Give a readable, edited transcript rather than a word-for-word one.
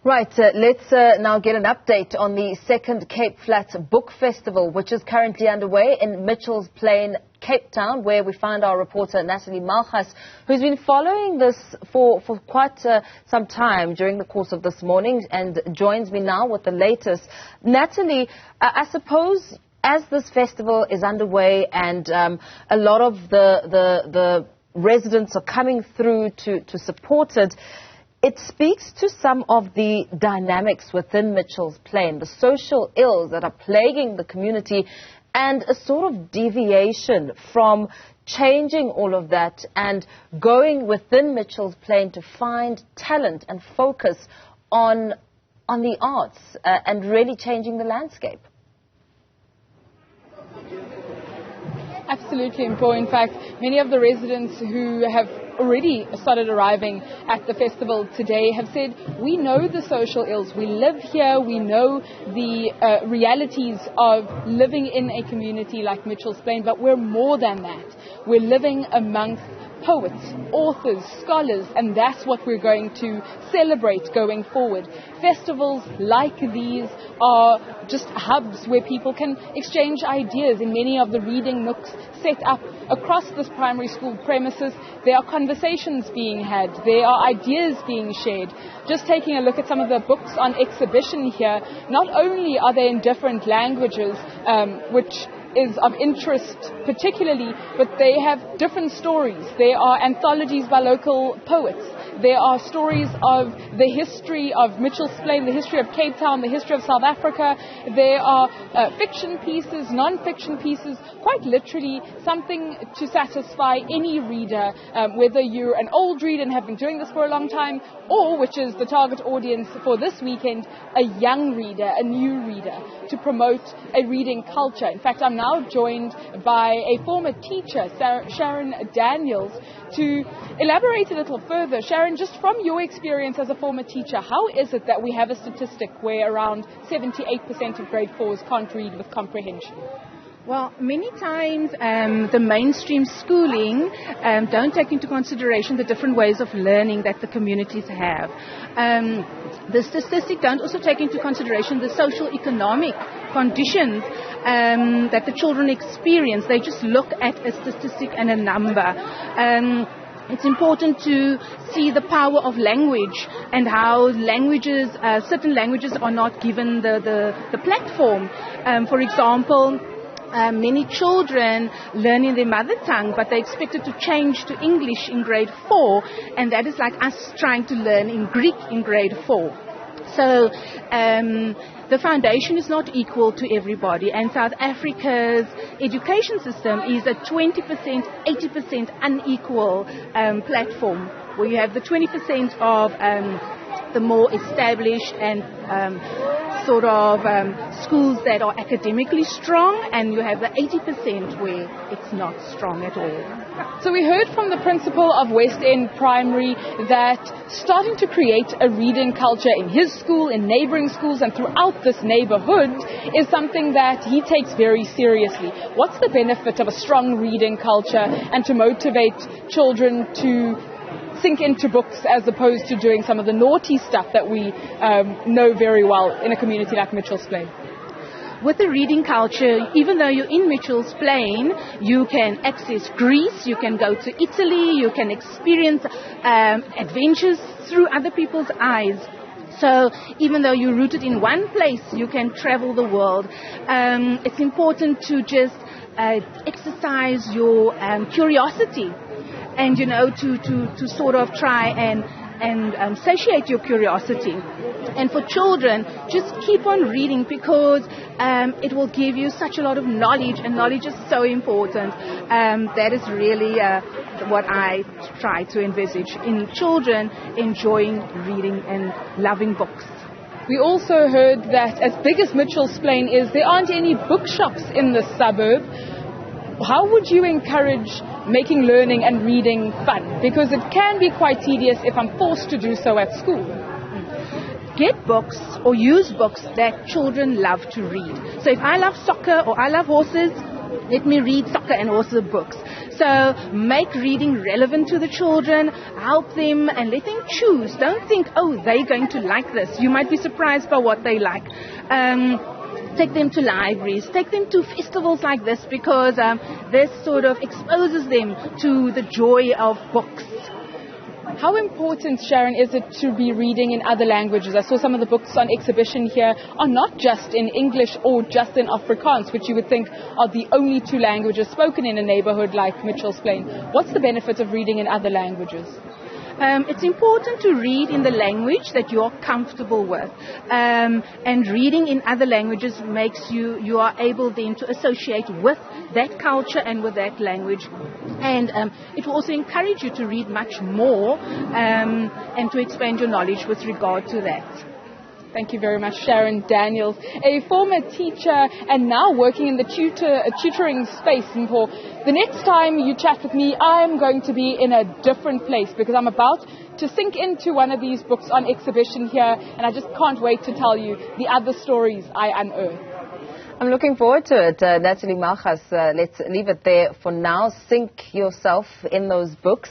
Right, let's now get an update on the second Cape Flats Book Festival, which is currently underway in Mitchell's Plain, Cape Town, where we find our reporter Natalie Malgas, who's been following this for quite some time during the course of this morning and joins me now with the latest. Natalie, I suppose as this festival is underway and a lot of the residents are coming through to support it, it speaks to some of the dynamics within Mitchell's Plain, the social ills that are plaguing the community, and a sort of deviation from changing all of that and going within Mitchell's Plain to find talent and focus on the arts and really changing the landscape. Absolutely, Mpo. In fact, many of the residents who have already started arriving at the festival today have said, we know the social ills, we live here, we know the realities of living in a community like Mitchell's Plain, but we're more than that. We're living amongst poets, authors, scholars, and that's what we're going to celebrate going forward. Festivals like these are just hubs where people can exchange ideas. In many of the reading nooks set up across this primary school premises, there are conversations being had, there are ideas being shared. Just taking a look at some of the books on exhibition here, not only are they in different languages, which is of interest particularly, but they have different stories. There are anthologies by local poets. There are stories of the history of Mitchell's Plain, the history of Cape Town, the history of South Africa. There are fiction pieces, non-fiction pieces, quite literally something to satisfy any reader, whether you're an old reader and have been doing this for a long time, or, which is the target audience for this weekend, a young reader, a new reader, to promote a reading culture. In fact, I'm now joined by a former teacher, Sharon Daniels, to elaborate a little further. Sharon, just from your experience as a former teacher, how is it that we have a statistic where around 78% of grade 4s can't read with comprehension? Well, many times the mainstream schooling don't take into consideration the different ways of learning that the communities have. The statistics don't also take into consideration the social economic conditions that the children experience. They just look at a statistic and a number. It's important to see the power of language and how languages, certain languages are not given the platform. For example, many children learn in their mother tongue, but they're expected to change to English in grade 4, and that is like us trying to learn in Greek in grade 4. So the foundation is not equal to everybody, and South Africa's education system is a 20%, 80% unequal platform, where you have the 20% of the more established and sort of schools that are academically strong, and you have the 80% where it's not strong at all. So we heard from the principal of West End Primary that starting to create a reading culture in his school, in neighbouring schools and throughout this neighbourhood is something that he takes very seriously. What's the benefit of a strong reading culture and to motivate children to sink into books as opposed to doing some of the naughty stuff that we know very well in a community like Mitchell's Plain? With the reading culture, even though you're in Mitchell's Plain, you can access Greece, you can go to Italy, you can experience adventures through other people's eyes. So even though you're rooted in one place, you can travel the world. It's important to just exercise your curiosity, and to sort of try and satiate your curiosity. And for children, just keep on reading, because it will give you such a lot of knowledge, and knowledge is so important. That is really what I try to envisage in children enjoying reading and loving books. We also heard that as big as Mitchell's Plain is, there aren't any bookshops in the suburb. How would you encourage making learning and reading fun? Because it can be quite tedious if I'm forced to do so at school. Get books or use books that children love to read. So if I love soccer or I love horses, let me read soccer and horses books. So make reading relevant to the children, help them and let them choose. Don't think, oh, they're going to like this. You might be surprised by what they like. Take them to libraries, take them to festivals like this, because this sort of exposes them to the joy of books. How important, Sharon, is it to be reading in other languages? I saw some of the books on exhibition here are not just in English or just in Afrikaans, which you would think are the only two languages spoken in a neighborhood like Mitchell's Plain. What's the benefit of reading in other languages? It's important to read in the language that you're comfortable with. And reading in other languages makes you are able then to associate with that culture and with that language. And it will also encourage you to read much more and to expand your knowledge with regard to that. Thank you very much, Sharon Daniels, a former teacher and now working in the tutoring space. And for the next time you chat with me, I'm going to be in a different place because I'm about to sink into one of these books on exhibition here, and I just can't wait to tell you the other stories I unearthed. I'm looking forward to it. Natalie Malgas, let's leave it there for now. Sink yourself in those books.